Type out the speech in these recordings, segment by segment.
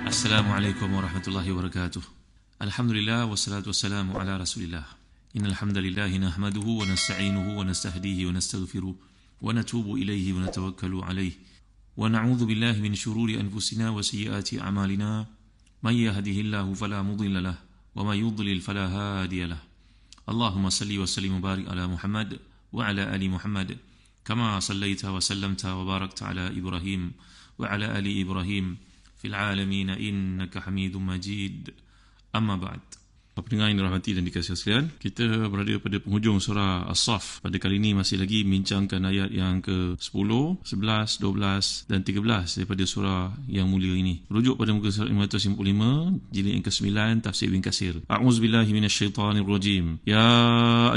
Assalamualaikum warahmatullahi wabarakatuh. Alhamdulillah wassalatu wassalamu ala Rasulillah. Innal hamdalillah nahmaduhu wa nasta'inuhu wa nastahdihi wa nastaghfiruh wa natubu ilaihi wa natawakkalu alaihi wa na'udzu billahi min shururi anfusina wa sayyiati a'malina. May yahdihillahu fala mudilla lahu wa may yudlil fala hadiya lahu. Allahumma salli wa sallim wa barik ala Muhammad wa ala ali Muhammad kama sallaita wa sallamta wa barakta ala Ibrahim wa ala ali Ibrahim fil alamin innaka Hamidum Majid. Amma ba'd. Pendengar yang dirahmati dan dikasihi sekalian, kita berada pada penghujung surah As-Saff. Pada kali ini masih lagi membincangkan ayat yang ke-10, 11, 12 dan 13 daripada surah yang mulia ini. Rujuk pada muka surat 555, jilid yang ke-9, tafsir Ibn Katsir. A'udzubillahi minasyaitonirrajim. Ya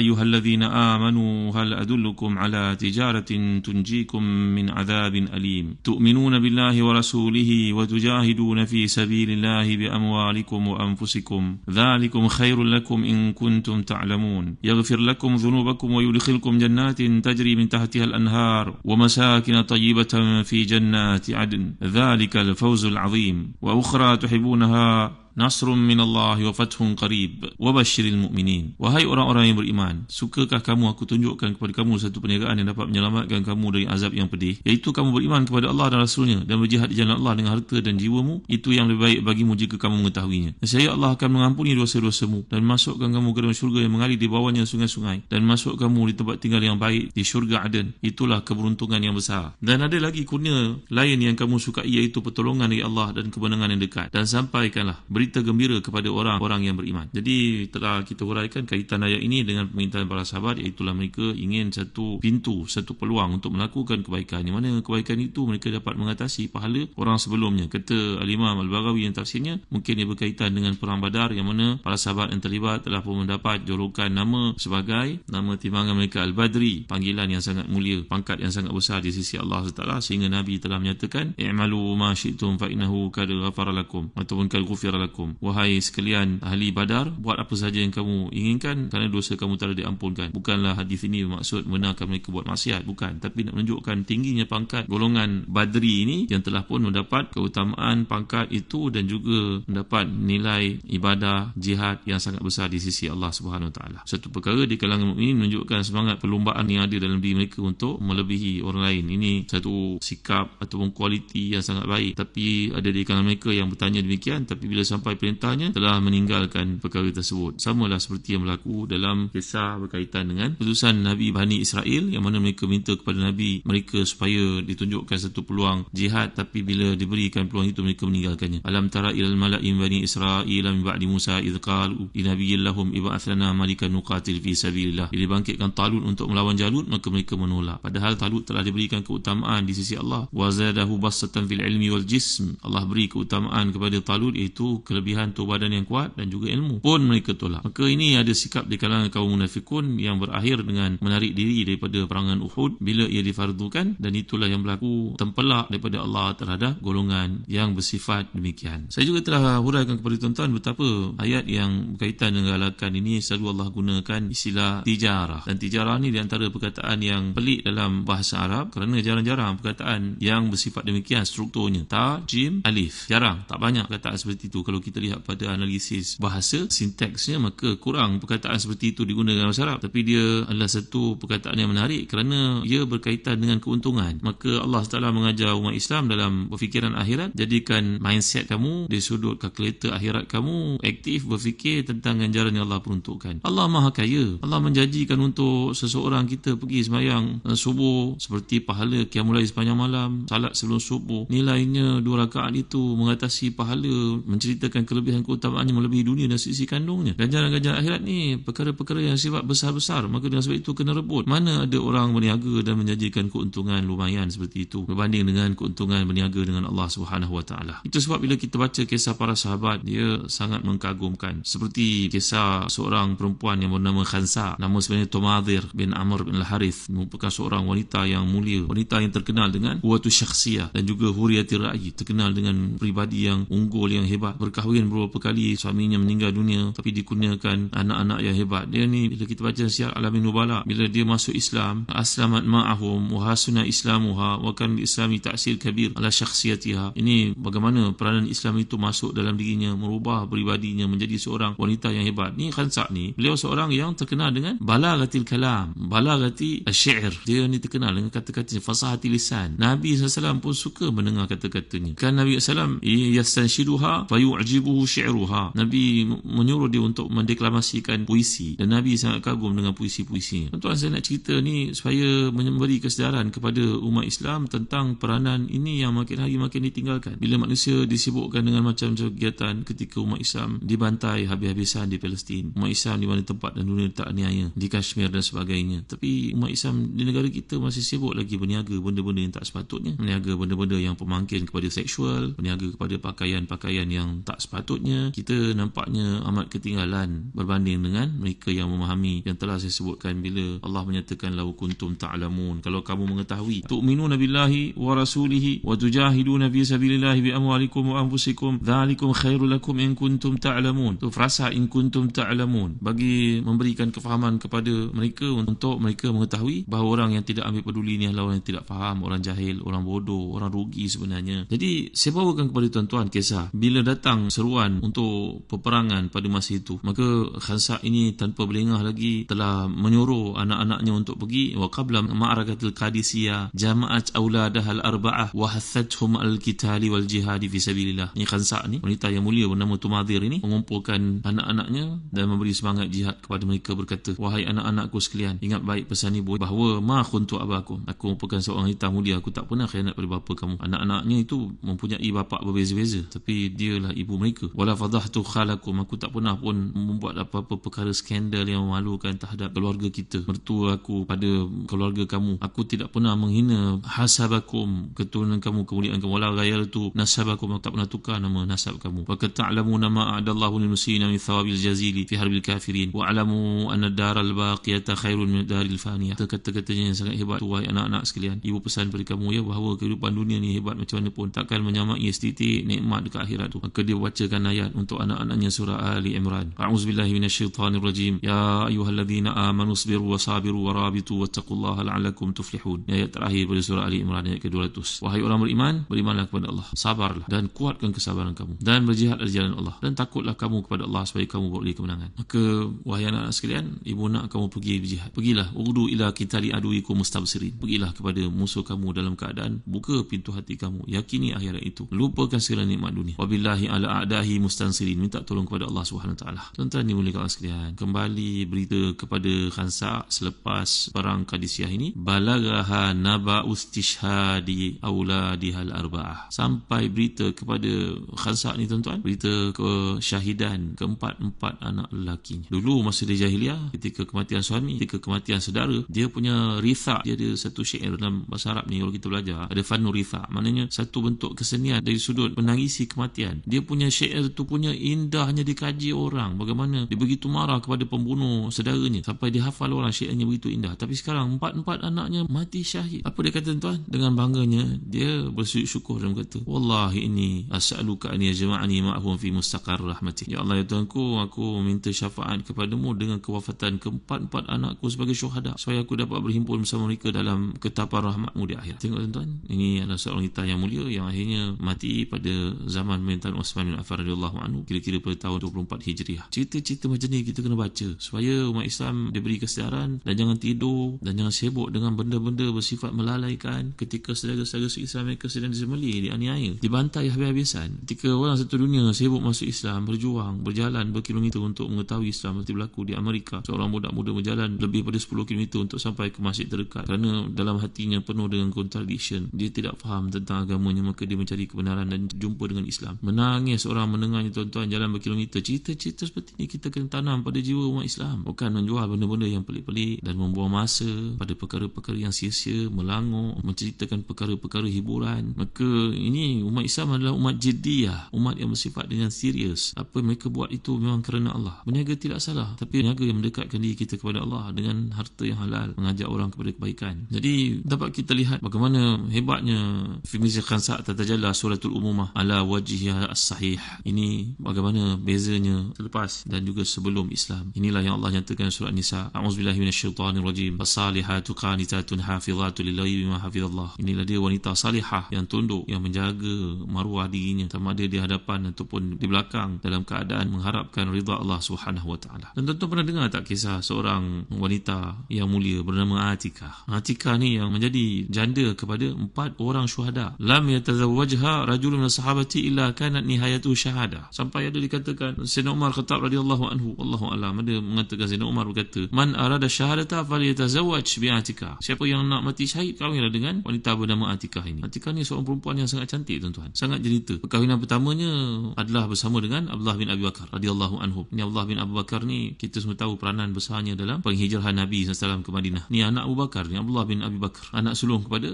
ayyuhalladzina amanu hal adullukum ala tijaratin tunjikum min adzabin alim. Tu'minuna billahi wa rasulihi wa tujahiduna fi sabilillahi bi amwalikum wa anfusikum. Dzalikum خير لكم إن كنتم تعلمون يغفر لكم ذنوبكم ويدخلكم جنات تجري من تحتها الأنهار ومساكن طيبة في جنات عدن ذلك الفوز العظيم وأخرى تحبونها Nasrun minallahi wa fathun qarib wa basyiril mu'minin. Wahai orang-orang yang beriman, sukakah kamu aku tunjukkan kepada kamu satu perniagaan yang dapat menyelamatkan kamu dari azab yang pedih, iaitu kamu beriman kepada Allah dan Rasulnya dan berjihad di jalan Allah dengan harta dan jiwamu. Itu yang lebih baik bagimu jika kamu mengetahuinya. Nescaya Allah akan mengampuni dosa-dosamu dan masukkan kamu ke dalam syurga yang mengalir di bawahnya sungai-sungai, dan masuk kamu di tempat tinggal yang baik di syurga Aden. Itulah keberuntungan yang besar. Dan ada lagi kurnia lain yang kamu sukai, iaitu pertolongan dari Allah dan kemenangan yang dekat. Dan sampaikanlah berita gembira kepada orang-orang yang beriman. Jadi telah kita huraikan kaitan ayat ini dengan permintaan para sahabat, iaitu mereka ingin satu pintu, satu peluang untuk melakukan kebaikan, di mana kebaikan itu mereka dapat mengatasi pahala orang sebelumnya. Kata Al-Imam Al-Baghawi yang tafsirnya, mungkin ia berkaitan dengan perang Badar, yang mana para sahabat yang terlibat telah pun mendapat julukan nama sebagai nama timbangan mereka Al-Badri, panggilan yang sangat mulia, pangkat yang sangat besar di sisi Allah SWT, sehingga Nabi telah menyatakan i'malu ma syi'tum fa innahu kad ghafara lakum ataupun kad ghufira lakum. Wahai sekalian ahli Badar, buat apa saja yang kamu inginkan kerana dosa kamu telah diampunkan. Bukanlah hadis ini bermaksud membenarkan mereka buat maksiat, bukan, tapi nak menunjukkan tingginya pangkat golongan Badri ini yang telah pun mendapat keutamaan pangkat itu dan juga mendapat nilai ibadah jihad yang sangat besar di sisi Allah Subhanahu Wa Taala. Satu perkara di kalangan mukminin menunjukkan semangat perlombaan yang ada dalam diri mereka untuk melebihi orang lain. Ini satu sikap ataupun kualiti yang sangat baik. Tapi ada di kalangan mereka yang bertanya demikian, tapi bila sampai perintahnya telah meninggalkan perkara tersebut. Samalah seperti yang berlaku dalam kisah berkaitan dengan putusan Nabi Bani Israel, yang mana mereka minta kepada Nabi mereka supaya ditunjukkan satu peluang jihad, tapi bila diberikan peluang itu mereka meninggalkannya. Alam tara ilal mala'in Bani Israel min ba'di Musa idh qalu li nabiyyin lahum ib'ath lana malikan nuqatil fi sabilillah. Bila dibangkitkan Talut untuk melawan Jalut, maka mereka menolak. Padahal Talut telah diberikan keutamaan di sisi Allah. Wa zadahu basatan fil ilmi wal jism. Allah beri keutamaan kepada Talut, iaitu kelebihan tubuh badan yang kuat dan juga ilmu, pun mereka tolak. Maka ini ada sikap di kalangan kaum munafikun yang berakhir dengan menarik diri daripada perangan Uhud bila ia difardukan, dan itulah yang berlaku tempelak daripada Allah terhadap golongan yang bersifat demikian. Saya juga telah huraikan kepada tuan-tuan betapa ayat yang berkaitan dengan galakan ini selalu Allah gunakan istilah tijarah, dan tijarah ni di antara perkataan yang pelik dalam bahasa Arab, kerana jarang-jarang perkataan yang bersifat demikian strukturnya. Ta, jim, alif. Jarang, tak banyak perkataan seperti itu. Kalau kita lihat pada analisis bahasa, sintaksnya, maka kurang perkataan seperti itu digunakan dalam bahasa Arab. Tapi dia adalah satu perkataan yang menarik kerana ia berkaitan dengan keuntungan. Maka Allah Taala mengajar umat Islam dalam berfikiran akhirat, jadikan mindset kamu di sudut kalkulator akhirat kamu aktif berfikir tentang ganjaran yang Allah peruntukkan. Allah Maha Kaya. Allah menjanjikan untuk seseorang kita pergi sembahyang subuh seperti pahala qiyamul lail sepanjang malam, salat sebelum subuh, nilainya 2 rakaat itu mengatasi pahala, menceritakan kelebihan keutamaannya melebihi dunia dan sisi kandungnya. Ganjaran-ganjaran akhirat ni perkara-perkara yang sifat besar-besar, maka dengan sebab itu kena rebut. Mana ada orang berniaga dan menjanjikan keuntungan lumayan seperti itu berbanding dengan keuntungan berniaga dengan Allah Subhanahu Wa Taala. Itu sebab bila kita baca kisah para sahabat, dia sangat mengkagumkan. Seperti kisah seorang perempuan yang bernama Khansa, nama sebenarnya Tumadir bin Amr bin Al-Harith, merupakan seorang wanita yang mulia, wanita yang terkenal dengan quwwatu syakhsiyah dan juga huriyatir ra'yi, terkenal dengan pribadi yang unggul, yang hebat, berkata berkahwin beberapa kali, suaminya meninggal dunia, tapi dikurniakan anak-anak yang hebat. Dia ni bila kita baca Syiar Alamin Nubala, bila dia masuk Islam, aslamat ma'ahum wa hasuna islamuha wa kan islami ta'sir kabir ala syakhsiyatiha. Ini bagaimana peranan Islam itu masuk dalam dirinya, merubah peribadinya menjadi seorang wanita yang hebat. Ni Khansa ni, beliau seorang yang terkenal dengan balaghatil kalam, balaghati asy-syi'r. Dia ni terkenal dengan kata-katanya, fasahati lisan. Nabi SAW pun suka mendengar kata-katanya. Kan Nabi SAW yastanshiduha fayu'jibuhu syi'ruha. Nabi menyuruh dia untuk mendeklamasikan puisi, dan Nabi sangat kagum dengan puisi-puisinya. Tuan-tuan, saya nak cerita ni supaya memberi kesedaran kepada umat Islam tentang peranan ini yang makin hari makin ditinggalkan. Bila manusia disibukkan dengan macam-macam kegiatan, ketika umat Islam dibantai habis-habisan di Palestin, umat Islam di mana tempat dan dunia tak aniaya, di Kashmir dan sebagainya. Tapi umat Islam di negara kita masih sibuk lagi berniaga benda-benda yang tak sepatutnya, berniaga benda-benda yang pemangkin kepada seksual, berniaga kepada pakaian-pakaian yang tak sepatutnya. Kita nampaknya amat ketinggalan berbanding dengan mereka yang memahami yang telah saya sebutkan bila Allah menyatakan law kuntum ta'lamun, kalau kamu mengetahui, tu'minuna billahi wa rasulihi wa tujahiduna fi sabilillahi bi amwalikum wa anfusikum dzalikum khairul lakum in kuntum ta'lamun. Tu frasa in kuntum ta'lamun, bagi memberikan kefahaman kepada mereka untuk mereka mengetahui bahawa orang yang tidak ambil peduli ni adalah orang yang tidak faham, orang jahil, orang bodoh, orang rugi sebenarnya. Jadi saya bawakan kepada tuan-tuan kisah bila datang seruan untuk peperangan pada masa itu, maka Khansa ini tanpa berlengah lagi telah menyuruh anak-anaknya untuk pergi. Wa qabla ma'arakatil Qadisiyah jama'at auladahal arba'ah wa hathathum al-qitali wal jihad fi sabilillah. Ini Khansa ni, wanita yang mulia bernama Tumadir ini, mengumpulkan anak-anaknya dan memberi semangat jihad kepada mereka, berkata, wahai anak-anakku sekalian, ingat baik pesan ibu bahawa ma khuntu abakum, aku merupakan seorang wanita mulia, aku tak pernah khianat pada bapa kamu. Anak-anaknya itu mempunyai bapa berbeza-beza, tapi dialah ibu mereka. Wala fadhahtu khalakum, aku tak pernah pun membuat apa-apa perkara skandal yang memalukan terhadap keluarga kita, mertua aku, pada keluarga kamu. Aku tidak pernah menghina hasabakum, keturunan kamu, kemuliaan kamu. Wala ghayartu nasabakum, aku tak pernah tukar nama nasab kamu. Wa ta'lamuna ma a'adallahu lil muslimina min thawabil jazili fi harbil kafirin wa a'lamu anna ad-daral baqiyata khairun min ad-daril faniyah. Kata-katanya yang sangat hebat. Wahai anak-anak sekalian, ibu pesan pada kamu ya, bahawa kehidupan dunia ni hebat macam mana pun takkan menyamai setitik nikmat dekat akhirat tu. Maka dia bacakan ayat untuk anak-anaknya, surah Ali Imran. A'udzubillahi minasyaitanirrajim. Ya ayyuhalladzina amanu sabiru wa sabiru wa rabitu wattaqullaha la'allakum tuflihun. Ayat terakhir pada surah Ali Imran, ayat ke-200. Wahai orang beriman, berimanlah kepada Allah, sabarlah dan kuatkan kesabaran kamu, dan berjihad di jalan Allah, dan takutlah kamu kepada Allah supaya kamu beroleh kemenangan. Maka wahai anak-anak sekalian, ibu nak kamu pergi berjihad. Pergilah, ughdu ila qitali aduikum mustabsirin. Pergilah kepada musuh kamu dalam keadaan buka pintu hati kamu, yakini akhirat itu, lupakan segala nikmat dunia. Wabillahi ala a'dahi mustansirin. Minta tolong kepada Allah Subhanahu Wa Taala. Tuan-tuan dimuliakan Allah sekalian, kembali berita kepada Khansa selepas perang Qadisiyah ini, balaghaha naba ustishhadi auladihal arba'ah. Sampai berita kepada Khansa ni tuan-tuan, berita kesyahidan keempat-empat anak lelakinya. Dulu masa dia jahiliah, ketika kematian suami, ketika kematian saudara, dia punya ritha, dia ada satu syair dalam bahasa Arab ni, kalau kita belajar, ada fannu ritha, maknanya satu bentuk kesenian dari sudut menangisi kematian. Dia punya syair tu punya indahnya dikaji orang, bagaimana dia begitu marah kepada pembunuh saudaranya sampai dia hafal orang, syairnya begitu indah. Tapi sekarang empat-empat anaknya mati syahid. Apa dia kata tuan? Dengan bangganya dia bersujud syukur dan berkata, wallahi inni as'aluka an yajma'ani ma'hum fi mustaqar rahmatih. Ya Allah ya Tuhanku, aku minta syafaat kepadamu dengan kewafatan keempat-empat anakku sebagai syuhada, supaya aku dapat berhimpun bersama mereka dalam ketapan rahmatmu di akhirat. Tengok tuan-tuan, ini adalah seorang wanita yang mulia yang akhirnya mati pada zaman pemerintahan Uthman bin Affan radhiyallahu anhu, kira-kira pada tahun 24 Hijriah. Cerita-cerita macam ni kita kena baca supaya umat Islam diberi kesedaran dan jangan tidur dan jangan sibuk dengan benda-benda bersifat melalaikan ketika saudara-saudara Islam mereka sedang disembelih, dianiaya, dibantai habis-habisan. Ketika orang satu dunia sibuk masuk Islam, berjuang, berjalan berkilometer untuk mengetahui Islam, seperti berlaku di Amerika, seorang budak muda berjalan lebih pada 10 km untuk sampai ke masjid terdekat kerana dalam hatinya penuh dengan contradiction. Dia tidak faham tentang agamanya, maka dia mencari kebenaran dan jumpa dengan Islam. Menangis orang mendengarnya tuan-tuan, jalan berkilometer. Cerita-cerita seperti ini kita kena tanam pada jiwa umat Islam, bukan menjual benda-benda yang pelik-pelik dan membuang masa pada perkara-perkara yang sia-sia, melangok, menceritakan perkara-perkara hiburan. Maka ini umat Islam adalah umat jiddiyah, umat yang bersifat dengan serius. Apa mereka buat itu memang kerana Allah. Berniaga tidak salah, tapi berniaga yang mendekatkan diri kita kepada Allah dengan harta yang halal, mengajak orang kepada kebaikan. Jadi dapat kita lihat bagaimana hebatnya Fi Khansa tatajalla suratul umumah ala wajhiha as-sahih sahih. Ini bagaimana bezanya selepas dan juga sebelum Islam. Inilah yang Allah nyatakan surah An-Nisa. A'udzubillahi minasyaitonirrajim. Fasalihatu qanitatun hafizatu lil-ghaibi bima hafizallah. Inilah dia wanita salihah yang tunduk, yang menjaga maruah dirinya sama ada di hadapan ataupun di belakang dalam keadaan mengharapkan ridha Allah Subhanahu wa taala. Dan tentu pernah dengar tak kisah seorang wanita yang mulia bernama Atikah. Atikah ni yang menjadi janda kepada 4 orang syuhada. Lam yatazawwajha rajulun min sahabati illa kanat nihayatu syahada. Sampai ada dikatakan Sayyidina Umar Khattab radhiyallahu anhu, wallahu alam, ada mengatakan Sayyidina Umar berkata, "Man arada syahadata falyatazawwaj bi Atikah." Siapa yang nak mati syahid, kahwinlah dengan wanita bernama Atikah ini. Atikah ni seorang perempuan yang sangat cantik tuan-tuan, sangat jelita. Perkahwinan pertamanya adalah bersama dengan Abdullah bin Abi Bakar radhiyallahu anhu. Ini Abdullah bin Abu Bakar ni kita semua tahu peranan besarnya dalam penghijrahan Nabi SAW ke Madinah. Ni anak Abu Bakar, ni Abdullah bin Abi Bakar, anak sulung kepada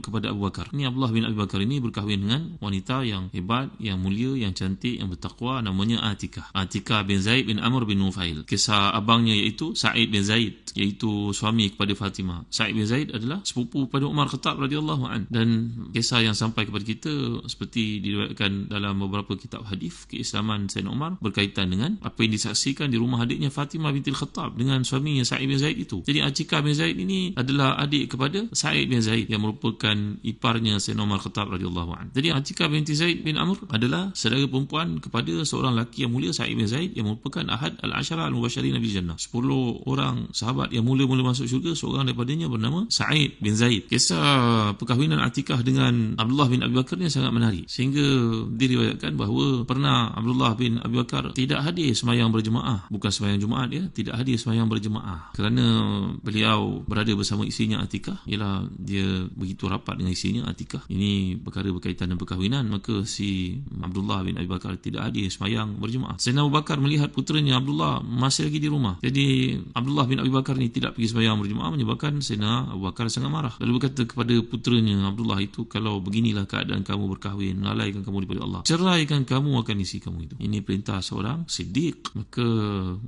kepada Abu Bakar. Ni Abdullah bin Abi Bakar ini berkahwin dengan wanita yang hebat, yang mulia, yang cantik, yang bertakwa, namanya Atikah. Atikah bin Zaid bin Amr bin Nufail. Kisah abangnya iaitu Sa'id bin Zaid, iaitu suami kepada Fatimah. Sa'id bin Zaid adalah sepupu pada Umar Khattab radhiyallahu an. Dan kisah yang sampai kepada kita seperti diriwayatkan dalam beberapa kitab hadis keislaman Sayyidina Umar berkaitan dengan apa yang disaksikan di rumah adiknya Fatimah binti Khattab dengan suaminya Sa'id bin Zaid itu. Jadi Atikah bin Zaid ini adalah adik kepada Sa'id bin Zaid yang merupakan iparnya Sayyidina Umar Khattab radhiyallahu an. Jadi Atikah binti Zaid bin Amr adalah saudara perempuan kepada seorang lelaki yang mulia, Sa'id bin Zaid, yang merupakan ahad al-ashara al-mubasysyirin bil jannah. 10 orang sahabat yang mula-mula masuk syurga, seorang daripadanya bernama Sa'id bin Zaid. Kisah perkahwinan Atikah dengan Abdullah bin Abi Bakar ni sangat menarik, sehingga diriwayatkan bahawa pernah Abdullah bin Abi Bakar tidak hadir sembahyang berjemaah, bukan sembahyang Jumaat ya, tidak hadir sembahyang berjemaah kerana beliau berada bersama isinya Atikah. Ialah dia begitu rapat dengan isinya Atikah. Ini perkara berkaitan dengan perkahwinan, maka si Abdullah bin Abi Bakar tidak hadir sembahyang berjemaah. Sayyidina Abu Bakar melihat puteranya Abdullah masih lagi di rumah. Jadi Abdullah bin Abi Bakar ni tidak pergi sembahyang berjemaah, menyebabkan Sayyidina Abu Bakar sangat marah. Lalu berkata kepada puteranya Abdullah itu, "Kalau beginilah keadaan kamu berkahwin, melalaikan kamu daripada Allah, ceraikan kamu akan isi kamu itu." Ini perintah seorang siddiq. Maka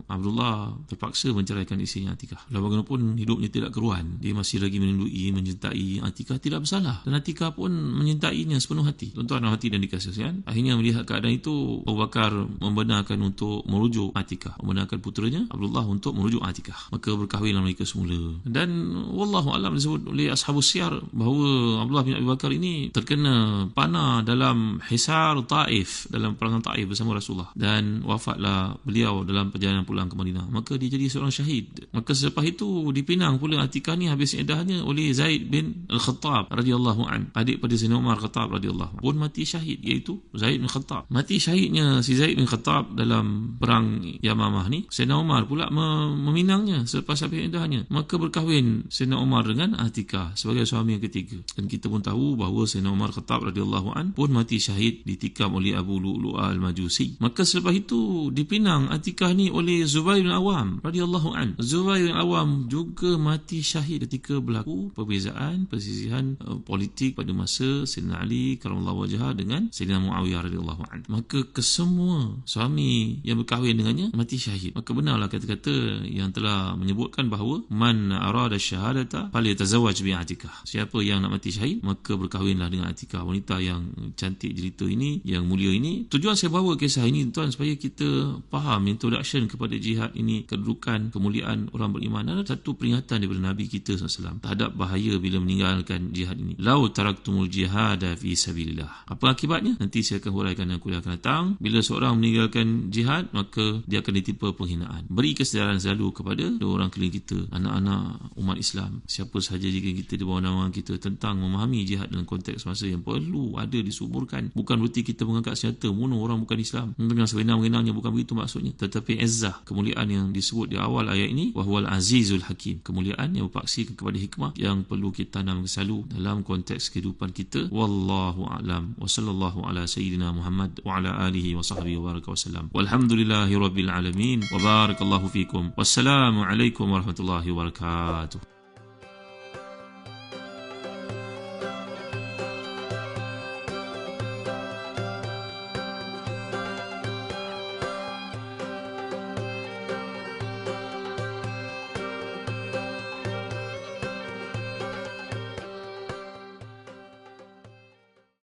Abdullah terpaksa menceraikan isinya Atikah. Walau bagaimanapun hidupnya tidak keruan, dia masih lagi menindui, mencintai Atikah, tidak bersalah, dan Atikah pun menyintainya sepenuh hati. Tuan-tuan hati dan dikasihkan, akhirnya melihat keadaan itu, Abu Bakar membenarkan untuk merujuk Atikah, membenarkan puteranya Abdullah untuk merujuk Atikah. Maka berkahwinlah mereka semula. Dan wallahu alam disebut oleh ashabus siyar bahawa Abdullah bin Abi Bakar ini terkena panah dalam hisar Taif, dalam perangan Taif bersama Rasulullah, dan wafatlah beliau dalam perjalanan pulang ke Madinah. Maka dia jadi seorang syahid. Maka selepas itu dipinang pula Atikah ni habis iddahnya oleh Zaid bin Al-Khattab radhiyallahu an, adik pada Sayyidina Umar Khattab radhiyallahu an, pun mati syahid, iaitu Zaid bin Khattab. Mati syahidnya si Zaid bin Khattab dalam perang Yamamah ni, Sayyidina Umar pula meminangnya selepas habis iddahnya. Maka berkahwin Sayyidina Umar dengan Atikah sebagai suami yang ketiga. Dan kita pun tahu bahawa Sayyidina Umar Khattab radhiyallahu an pun mati syahid ditikam oleh Abu Lu'lu'ah al-Majusi. Maka selepas itu dipinang Atikah ni oleh Zubair bin Awam radhiyallahu an. Zubair bin Awam juga mati syahid ketika berlaku perbezaan persisihan politik pada masa Sayyidina Ali karamallahu wajhah dengan Sayyidina Muawiyah radhiyallahu an. Maka kesemua suami yang berkahwin dengannya mati syahid. Maka benarlah kata-kata yang telah menyebutkan bahawa man arada syahadata falyatazawwaj bi Atikah. Siapa yang nak mati syahid, maka berkahwinlah dengan Atikah, wanita yang cantik jelita ini, yang mulia ini. Tujuan saya bawa kisah ini tuan supaya kita faham introduction kepada jihad ini, kedudukan, kemuliaan orang beriman. Ada satu peringatan daripada Nabi kita SAW terhadap bahaya bila meninggalkan jihad ini. Lau taraktumul jihada fi sabilillah. Apa akibatnya? Nanti saya akan huraikan dalam kuliah akan datang. Bila seorang meninggalkan jihad, maka dia akan ditimpa penghinaan. Beri kesedaran selalu kepada orang keliling kita, anak-anak umat Islam, siapa sahaja jika kita di bawah naungan kita, tentang memahami jihad dalam konteks masa yang perlu ada disuburkan. Bukan berarti kita mengangkat senjata bunuh orang bukan Islam dengan sewenang-wenangnya, bukan begitu maksudnya. Tetapi izzah, kemuliaan yang disebut di awal ayat ini, wahwal azizul hakim, kemuliaan yang berpaksikan kepada hikmah yang perlu kita tanam selalu dalam konteks kehidupan kita. Wallahu a'lam wa sallallahu ala sayyidina Muhammad wa ala alihi wa sahbihi wa baraka wa sallam. Walhamdulillahi rabbil alamin wa barakallahu fikum. Wassalamu alaikum warahmatullahi wabarakatuh.